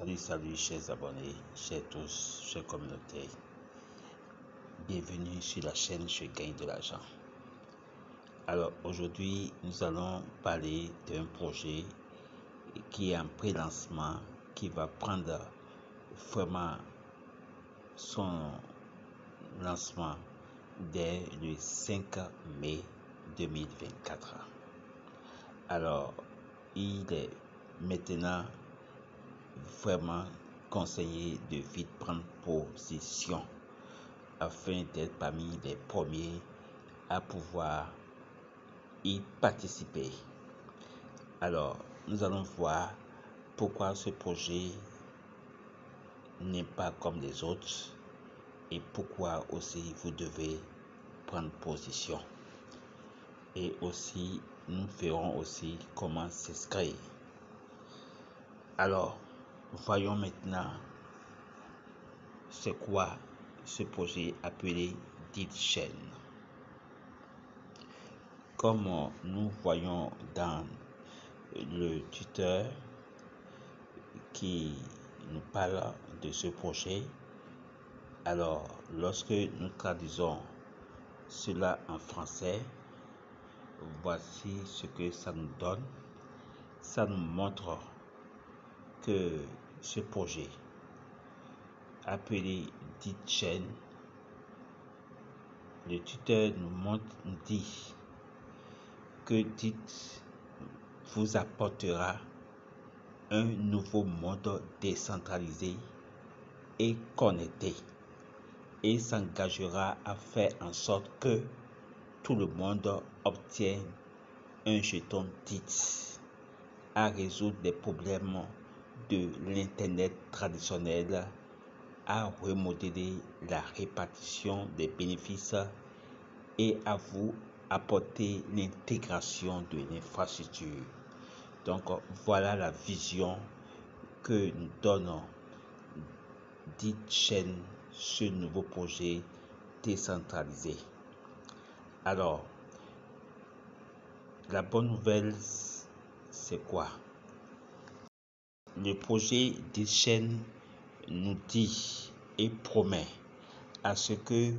Salut chers abonnés, chers tous, chers communautés. Bienvenue sur la chaîne Je gagne de l'argent. Alors aujourd'hui, nous allons parler d'un projet qui est en pré-lancement, qui va prendre vraiment son lancement dès le 5 mai 2024. Alors, il est maintenant vraiment conseillé de vite prendre position afin d'être parmi les premiers à pouvoir y participer. Alors, nous allons voir pourquoi ce projet n'est pas comme les autres et pourquoi aussi vous devez prendre position. Et aussi, nous verrons aussi comment s'inscrire. Alors, voyons maintenant c'est quoi ce projet appelé DeedChain. Comme nous voyons dans le tuteur qui nous parle de ce projet, alors lorsque nous traduisons cela en français, voici ce que ça nous donne. Ça nous montre que ce projet appelé DeedChain, le tuteur nous dit que Deed vous apportera un nouveau monde décentralisé et connecté et s'engagera à faire en sorte que tout le monde obtienne un jeton Deed, à résoudre les problèmes de l'Internet traditionnel, à remodeler la répartition des bénéfices et à vous apporter l'intégration de l'infrastructure. Donc voilà la vision que nous donnons DeedChain, ce nouveau projet décentralisé. Alors, la bonne nouvelle, c'est quoi? Le projet DeedChain nous dit et promet à ce que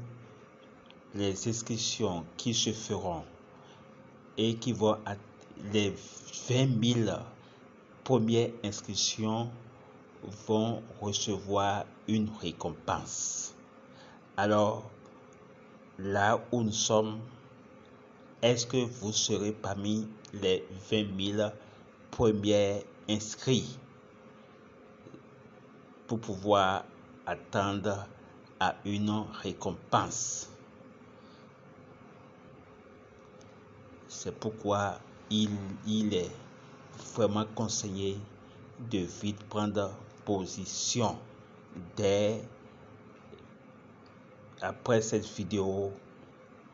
les inscriptions qui se feront et qui vont à les 20 000 premières inscriptions vont recevoir une récompense. Alors, là où nous sommes, est-ce que vous serez parmi les 20 000 premiers inscrits pour pouvoir attendre à une récompense? C'est pourquoi il est vraiment conseillé de vite prendre position dès après cette vidéo.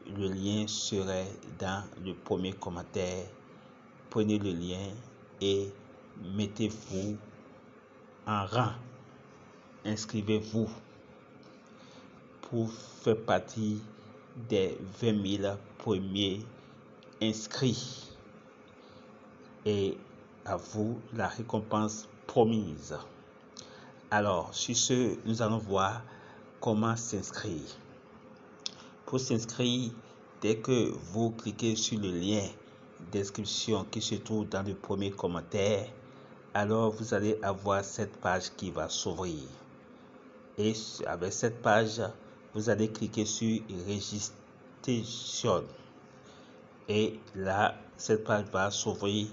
Le lien serait dans le premier commentaire. Prenez le lien et mettez-vous en rang. Inscrivez-vous pour faire partie des 20 000 premiers inscrits et à vous la récompense promise. Alors, sur ce, nous allons voir comment s'inscrire. Pour s'inscrire, dès que vous cliquez sur le lien d'inscription qui se trouve dans le premier commentaire, alors vous allez avoir cette page qui va s'ouvrir. Et avec cette page, vous allez cliquer sur Registration. Et là, cette page va s'ouvrir.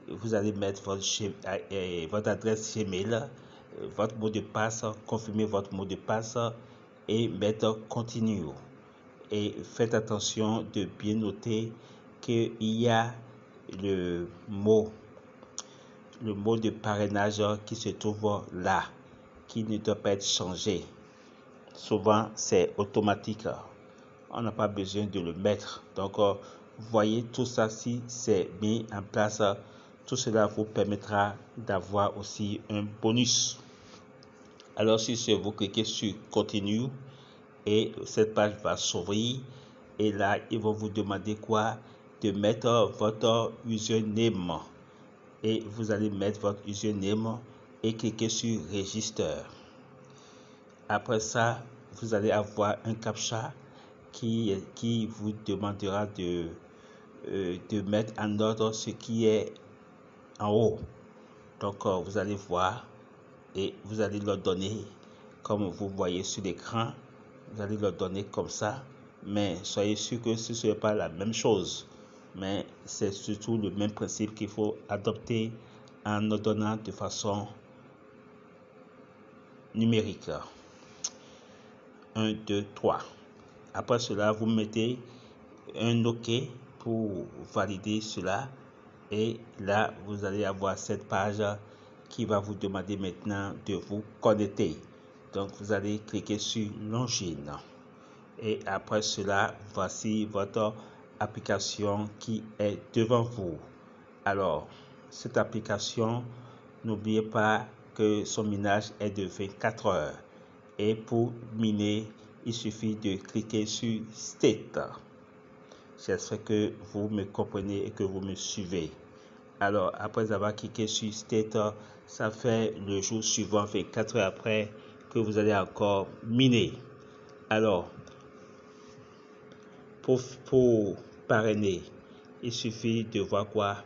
Vous allez mettre votre adresse Gmail, votre mot de passe, confirmer votre mot de passe et mettre Continue. Et faites attention de bien noter qu'il y a le mot de parrainage qui se trouve là, qui ne doit pas être changé. Souvent, c'est automatique. On n'a pas besoin de le mettre. Donc, voyez tout ça, si c'est mis en place, tout cela vous permettra d'avoir aussi un bonus. Alors, si c'est vous cliquez sur Continue et cette page va s'ouvrir et là, ils vont vous demander quoi? De mettre votre username et vous allez mettre votre username et cliquez sur Register. Après ça, vous allez avoir un CAPTCHA qui vous demandera de mettre en ordre ce qui est en haut. Donc, vous allez voir et vous allez le donner comme vous voyez sur l'écran. Vous allez le donner comme ça, mais soyez sûr que ce ne soit pas la même chose. Mais c'est surtout le même principe qu'il faut adopter en le donnant de façon numérique. 1, 2, 3. Après cela, vous mettez un OK pour valider cela. Et là, vous allez avoir cette page qui va vous demander maintenant de vous connecter. Donc, vous allez cliquer sur Login. Et après cela, voici votre application qui est devant vous. Alors, cette application, n'oubliez pas que son minage est de 24 heures. Et pour miner, il suffit de cliquer sur State. J'espère que vous me comprenez et que vous me suivez. Alors, après avoir cliqué sur State, ça fait le jour suivant, 24 heures après, que vous allez encore miner. Alors, pour parrainer, il suffit de voir quoi?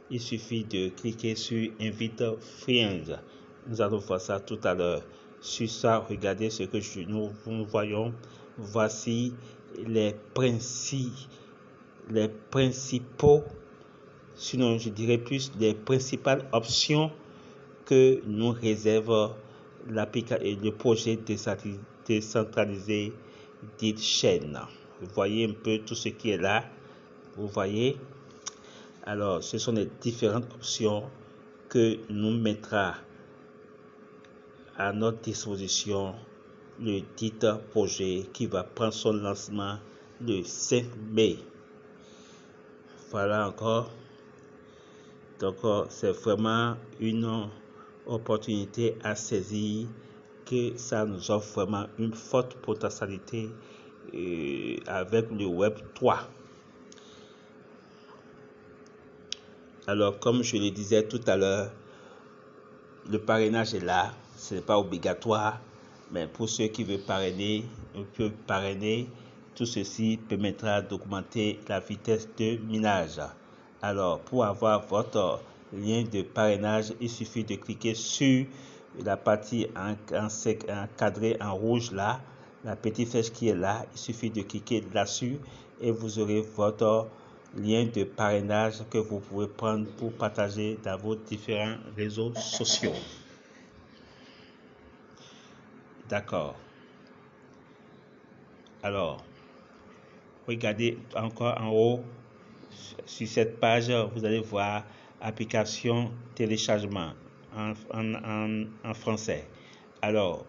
Il suffit de cliquer sur Invite Friends. Nous allons voir ça tout à l'heure. Sur ça, regardez ce que nous voyons. Voici les principaux, sinon je dirais plus les principales options que nous réserve le projet décentralisé dit chaîne. Vous voyez un peu tout ce qui est là. Vous voyez. Alors, ce sont les différentes options que nous mettra à notre disposition le dit projet qui va prendre son lancement le 5 mai. Voilà encore. Donc, c'est vraiment une opportunité à saisir, que ça nous offre vraiment une forte potentialité avec le Web 3. Alors, comme je le disais tout à l'heure, le parrainage est là, ce n'est pas obligatoire, mais pour ceux qui veulent parrainer, tout ceci permettra d'augmenter la vitesse de minage. Alors, pour avoir votre lien de parrainage, il suffit de cliquer sur la partie encadrée en rouge là, la petite flèche qui est là. Il suffit de cliquer là-dessus et vous aurez votre lien de parrainage que vous pouvez prendre pour partager dans vos différents réseaux sociaux. D'accord. Alors, regardez encore en haut. Sur cette page, vous allez voir application téléchargement en français. Alors,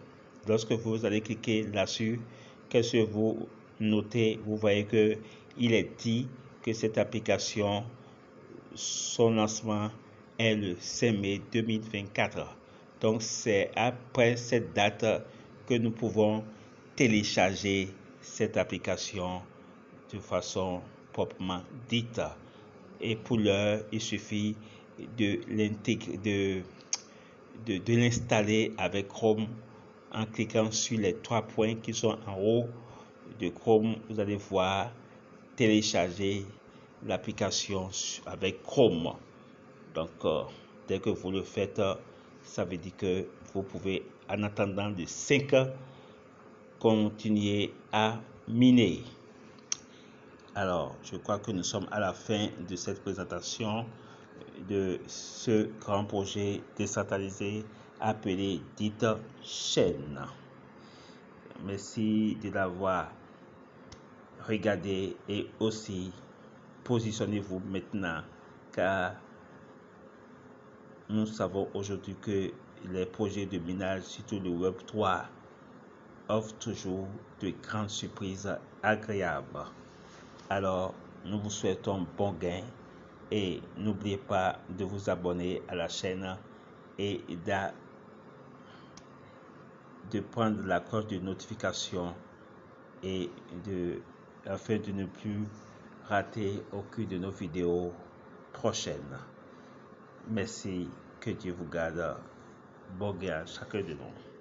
lorsque vous allez cliquer là-dessus, qu'est-ce que vous notez? Vous voyez que il est dit que cette application, son lancement est le 5 mai 2024. Donc, c'est après cette date que nous pouvons télécharger cette application de façon proprement dite. Et pour l'heure, il suffit de l'installer avec Chrome en cliquant sur les 3 points qui sont en haut de Chrome. Vous allez voir télécharger l'application avec Chrome. Donc, dès que vous le faites, ça veut dire que vous pouvez, en attendant le 5, continuer à miner. Alors, je crois que nous sommes à la fin de cette présentation de ce grand projet décentralisé appelé dite chaîne. Merci de l'avoir regardé et aussi positionnez-vous maintenant, car nous savons aujourd'hui que les projets de minage, surtout le Web 3, offrent toujours de grandes surprises agréables. Alors, nous vous souhaitons bon gain et n'oubliez pas de vous abonner à la chaîne et de prendre la cloche de notification et afin de ne plus rater aucune de nos vidéos prochaines. Merci, que Dieu vous garde. Bogué à chacun de nous.